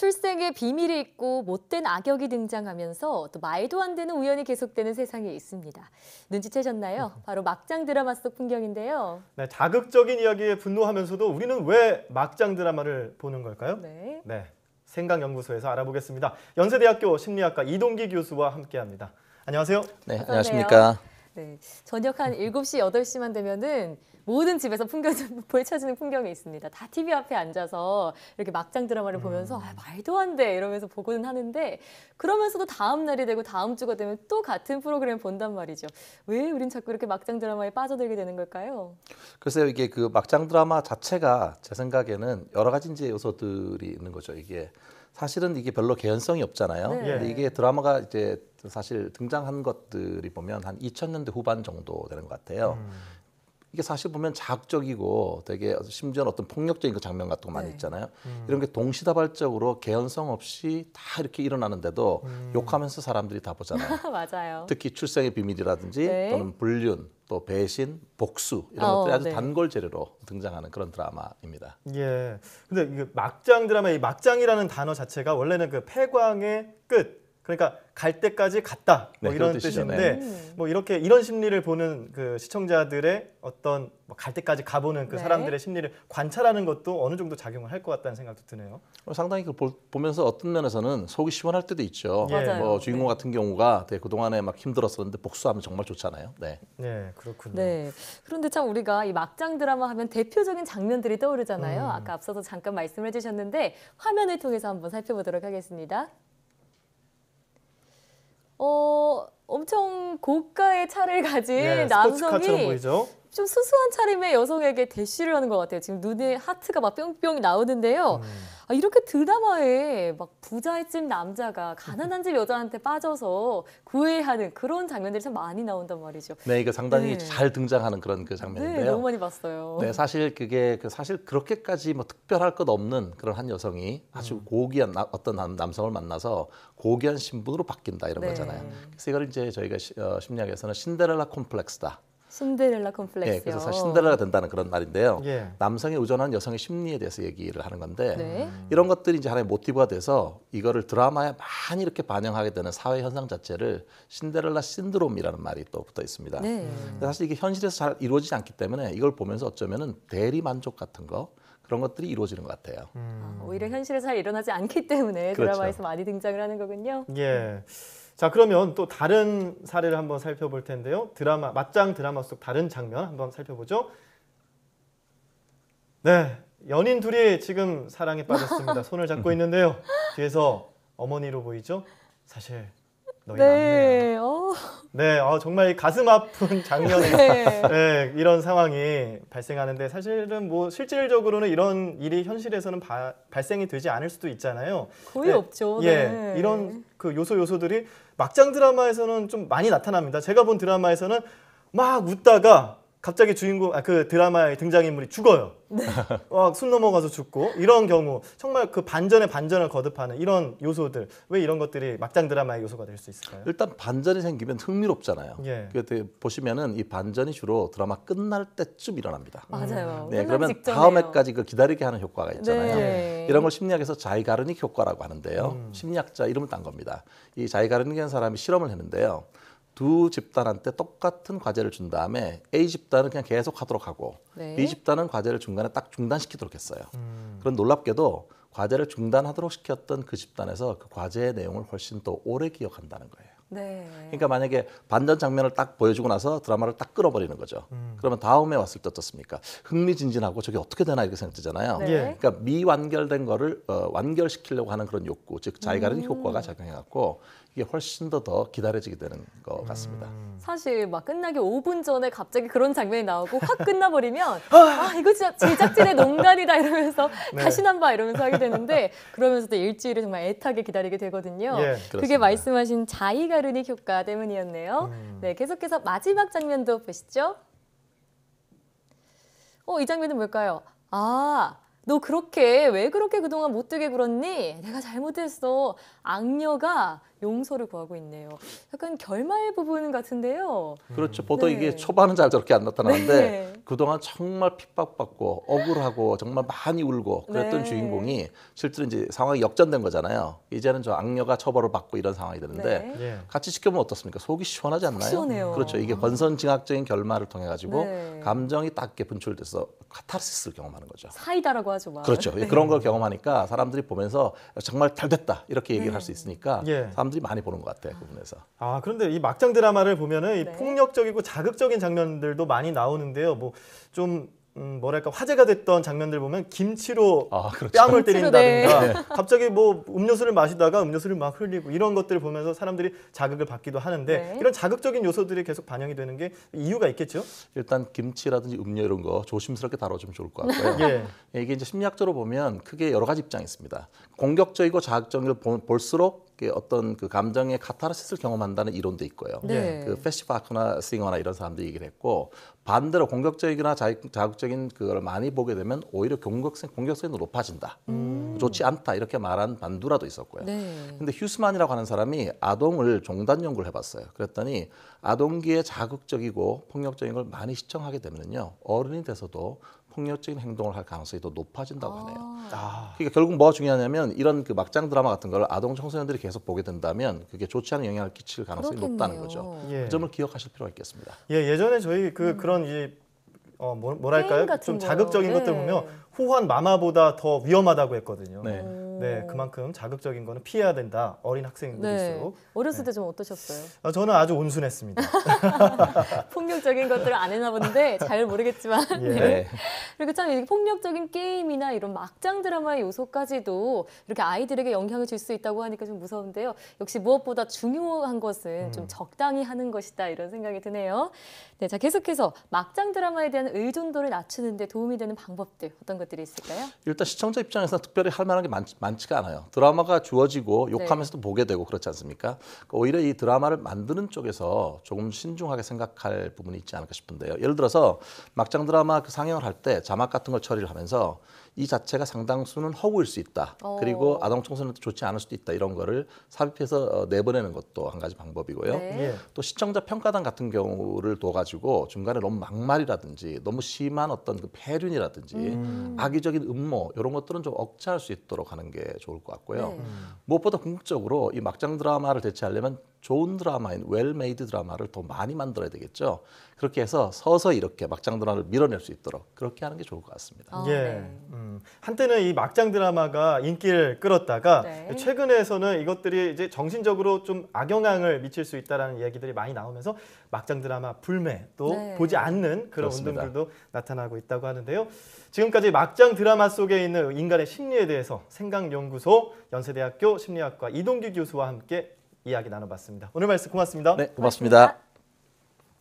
출생에 비밀이 있고 못된 악역이 등장하면서 또 말도 안 되는 우연이 계속되는 세상에 있습니다. 눈치채셨나요? 바로 막장 드라마 속 풍경인데요. 네, 자극적인 이야기에 분노하면서도 우리는 왜 막장 드라마를 보는 걸까요? 네. 생각연구소에서 알아보겠습니다. 연세대학교 심리학과 이동기 교수와 함께합니다. 안녕하세요. 네, 안녕하십니까. 네, 저녁 한 7시, 8시만 되면은 모든 집에서 펼쳐지는 풍경이 있습니다. 다 TV 앞에 앉아서 이렇게 막장 드라마를 보면서 말도 안 돼 이러면서 보고는 하는데 그러면서도 다음 날이 되고 다음 주가 되면 또 같은 프로그램 본단 말이죠. 왜 우린 자꾸 이렇게 막장 드라마에 빠져들게 되는 걸까요? 글쎄요, 이게 그 막장 드라마 자체가 제 생각에는 여러 가지 이제 요소들이 있는 거죠. 이게 사실은 이게 별로 개연성이 없잖아요. 네. 근데 이게 드라마가 이제 사실 등장한 것들이 보면 한 2000년대 후반 정도 되는 것 같아요. 이게 사실 보면 자극적이고 되게 심지어는 어떤 폭력적인 그 장면 같은 거 많이 있잖아요. 이런 게 동시다발적으로 개연성 없이 다 이렇게 일어나는데도 욕하면서 사람들이 다 보잖아요. 맞아요. 특히 출생의 비밀이라든지 네. 또는 불륜, 또 배신, 복수 이런 것들이 아주 네. 단골 재료로 등장하는 그런 드라마입니다. 예. 근데 이게 막장 드라마, 이 막장이라는 단어 자체가 원래는 그 패광의 끝. 그러니까 갈 때까지 갔다 뭐 네, 이런 그런 뜻이죠. 뜻인데 뭐 이렇게 이런 심리를 보는 그 시청자들의 어떤 뭐 갈 때까지 가보는 그 네. 사람들의 심리를 관찰하는 것도 어느 정도 작용을 할 것 같다는 생각도 드네요. 상당히 보면서 어떤 면에서는 속이 시원할 때도 있죠. 예. 맞아요. 뭐 주인공 같은 경우가 되게 그동안에 막 힘들었었는데 복수하면 정말 좋잖아요. 네. 네, 그렇군요. 네. 그런데 참 우리가 이 막장 드라마 하면 대표적인 장면들이 떠오르잖아요. 아까 앞서도 잠깐 말씀을 해주셨는데 화면을 통해서 한번 살펴보도록 하겠습니다. 엄청 고가의 차를 가진 예, 스포츠카처럼 남성이 보이죠? 좀 수수한 차림의 여성에게 대시를 하는 것 같아요. 지금 눈에 하트가 막 뿅뿅 나오는데요. 이렇게 드라마에 막 부자의 집 남자가 가난한 집 여자한테 빠져서 구애하는 그런 장면들이 참 많이 나온단 말이죠. 네, 이거 상당히 네. 잘 등장하는 그런 그 네, 장면인데요. 너무 많이 봤어요. 네, 사실 그게 사실 그렇게까지 뭐 특별할 것 없는 그런 한 여성이 아주 고귀한 어떤 남성을 만나서 고귀한 신분으로 바뀐다 이런 네. 거잖아요. 그래서 이걸 이제 저희가 심리학에서는 신데렐라 콤플렉스다. 신데렐라 콤플렉스요. 네, 그래서 사실 신데렐라가 된다는 그런 말인데요. 예. 남성에 의존한 여성의 심리에 대해서 얘기를 하는 건데 네. 이런 것들이 이제 하나의 모티브가 돼서 이거를 드라마에 많이 이렇게 반영하게 되는 사회 현상 자체를 신데렐라 신드롬이라는 말이 또 붙어 있습니다. 네. 사실 이게 현실에서 잘 이루어지지 않기 때문에 이걸 보면서 어쩌면은 대리 만족 같은 거 그런 것들이 이루어지는 것 같아요. 오히려 현실에서 잘 일어나지 않기 때문에 그렇죠. 드라마에서 많이 등장을 하는 거군요. 예. 자, 그러면 또 다른 사례를 한번 살펴볼 텐데요. 막장 드라마 속 다른 장면 한번 살펴보죠. 네, 연인 둘이 지금 사랑에 빠졌습니다. 손을 잡고 있는데요. 뒤에서 어머니로 보이죠? 사실 너희 남매야. 네. 네, 정말 가슴 아픈 장면에 네. 네, 이런 상황이 발생하는데 사실은 뭐 실질적으로는 이런 일이 현실에서는 발생이 되지 않을 수도 있잖아요. 거의 없죠. 예, 네. 이런 그 요소들이 막장 드라마에서는 좀 많이 나타납니다. 제가 본 드라마에서는 막 웃다가 갑자기 그 드라마의 등장인물이 죽어요. 네. 숨 넘어가서 죽고 이런 경우 정말 그 반전에 반전을 거듭하는 이런 요소들 왜 이런 것들이 막장 드라마의 요소가 될 수 있을까요? 일단 반전이 생기면 흥미롭잖아요. 예. 그때 보시면은 이 반전이 주로 드라마 끝날 때쯤 일어납니다. 맞아요. 네, 끝나기 그러면 직전에요. 다음에까지 그 기다리게 하는 효과가 있잖아요. 네. 이런 걸 심리학에서 자이가르닉 효과라고 하는데요. 심리학자 이름을 딴 겁니다. 이 자이가르닉이라는 사람이 실험을 했는데요. 두 집단한테 똑같은 과제를 준 다음에 A 집단은 그냥 계속 하도록 하고 네. B 집단은 과제를 중간에 딱 중단시키도록 했어요. 그런 놀랍게도 과제를 중단하도록 시켰던 그 집단에서 그 과제의 내용을 훨씬 더 오래 기억한다는 거예요. 네. 그러니까 만약에 반전 장면을 딱 보여주고 나서 드라마를 딱 끌어버리는 거죠. 그러면 다음에 왔을 때 어떻습니까? 흥미진진하고 저게 어떻게 되나 이렇게 생각되잖아요. 네. 예. 그러니까 미완결된 거를 완결시키려고 하는 그런 욕구, 즉 자이가르닉 효과가 작용해갖고 이게 훨씬 더 기다려지게 되는 것 같습니다. 사실 막 끝나기 5분 전에 갑자기 그런 장면이 나오고 확 끝나버리면 이거 진짜 제작진의 농간이다 이러면서 네. 다시 난 봐 이러면서 하게 되는데 그러면서도 일주일을 정말 애타게 기다리게 되거든요. 예, 그게 그렇습니다. 말씀하신 자이가르닉 효과 때문이었네요. 네, 계속해서 마지막 장면도 보시죠. 이 장면은 뭘까요? 너 왜 그렇게 그동안 못되게 굴었니? 내가 잘못했어. 악녀가 용서를 구하고 있네요. 약간 결말 부분 같은데요. 그렇죠. 보통 네. 이게 초반은 잘 저렇게 안 나타나는데 네. 그동안 정말 핍박받고 억울하고 정말 많이 울고 그랬던 네. 주인공이 실제로 이제 상황이 역전된 거잖아요. 이제는 저 악녀가 처벌을 받고 이런 상황이 되는데 네. 예. 같이 지켜보면 어떻습니까? 속이 시원하지 않나요? 시원해요. 그렇죠. 이게 권선징악적인 결말을 통해 가지고 네. 감정이 딱 이렇게 분출돼서 카타르시스를 경험하는 거죠. 사이다라고 하죠, 막. 그렇죠. 네. 그런 걸 경험하니까 사람들이 보면서 정말 잘 됐다 이렇게 얘기를 할 수 있으니까 예. 사람들이 많이 보는 것 같아요. 그 부분에서. 아, 그런데 이 막장 드라마를 보면은 이 네. 폭력적이고 자극적인 장면들도 많이 나오는데요. 뭐 좀 뭐랄까 화제가 됐던 장면들 보면 김치로 아, 그렇죠. 뺨을 김치로, 때린다든가 갑자기 뭐 음료수를 마시다가 음료수를 막 흘리고 이런 것들을 보면서 사람들이 자극을 받기도 하는데 네. 이런 자극적인 요소들이 계속 반영이 되는 게 이유가 있겠죠? 일단 김치라든지 음료 이런 거 조심스럽게 다뤄주면 좋을 것 같고요. 예. 이게 이제 심리학적으로 보면 크게 여러 가지 입장이 있습니다. 공격적이고 자극적인 걸 볼수록 이게 어떤 그 감정의 카타르시스를 경험한다는 이론도 있고요. 네. 그 패시파크나 싱어나 이런 사람들이 얘기를 했고 반대로 공격적이거나 자극적인 그걸 많이 보게 되면 오히려 공격성이 높아진다. 좋지 않다 이렇게 말한 반두라도 있었고요. 네. 근데 휴스만이라고 하는 사람이 아동을 종단 연구를 해봤어요. 그랬더니 아동기에 자극적이고 폭력적인 걸 많이 시청하게 되면요 어른이 돼서도 폭력적인 행동을 할 가능성이 더 높아진다고 하네요. 아, 그러니까 결국 뭐가 중요하냐면 이런 그 막장 드라마 같은 걸 아동 청소년들이 계속 보게 된다면 그게 좋지 않은 영향을 끼칠 가능성이 높다는 거죠. 예. 그 점을 기억하실 필요가 있겠습니다. 예, 예전에 저희 그런 이 뭐랄까요? 게임 같은 좀 거요. 자극적인 네. 것들 보면 호환 마마보다 더 위험하다고 했거든요. 네. 네, 그만큼 자극적인 거는 피해야 된다. 어린 네. 학생들일수록. 어렸을 때 좀 어떠셨어요? 저는 아주 온순했습니다. 폭력적인 것들을 안 해나 보는데 잘 모르겠지만. 예. 네. 그리고 참 이렇게 폭력적인 게임이나 이런 막장 드라마의 요소까지도 이렇게 아이들에게 영향을 줄 수 있다고 하니까 좀 무서운데요. 역시 무엇보다 중요한 것은 좀 적당히 하는 것이다 이런 생각이 드네요. 네, 자 계속해서 막장 드라마에 대한 의존도를 낮추는 데 도움이 되는 방법들 어떤 것들이 있을까요? 일단 시청자 입장에서 특별히 할 만한 게 많지가 않아요. 드라마가 주어지고 욕하면서도 보게 되고 그렇지 않습니까? 그러니까 오히려 이 드라마를 만드는 쪽에서 조금 신중하게 생각할 부분이 있지 않을까 싶은데요. 예를 들어서 막장 드라마 그 상영을 할 때 자막 같은 걸 처리를 하면서 이 자체가 상당수는 허구일 수 있다. 그리고 아동 청소년한테 좋지 않을 수도 있다. 이런 거를 삽입해서 내보내는 것도 한 가지 방법이고요. 네. 예. 또 시청자 평가단 같은 경우를 둬가지고 중간에 너무 막말이라든지 너무 심한 어떤 그 폐륜이라든지 악의적인 음모 이런 것들은 좀 억제할 수 있도록 하는 게 좋을 것 같고요. 네. 무엇보다 궁극적으로 이 막장 드라마를 대체하려면 좋은 드라마인 웰메이드 드라마를 더 많이 만들어야 되겠죠. 그렇게 해서 서서히 이렇게 막장 드라마를 밀어낼 수 있도록 그렇게 하는 게 좋을 것 같습니다. 아, 예. 네. 한때는 이 막장 드라마가 인기를 끌었다가 네. 최근에서는 이것들이 이제 정신적으로 좀 악영향을 미칠 수 있다라는 이야기들이 많이 나오면서 막장 드라마 불매 또 네. 보지 않는 그런 그렇습니다. 운동들도 나타나고 있다고 하는데요. 지금까지 막장 드라마 속에 있는 인간의 심리에 대해서 생각연구소 연세대학교 심리학과 이동규 교수와 함께 이야기 나눠봤습니다. 오늘 말씀 고맙습니다. 네, 고맙습니다.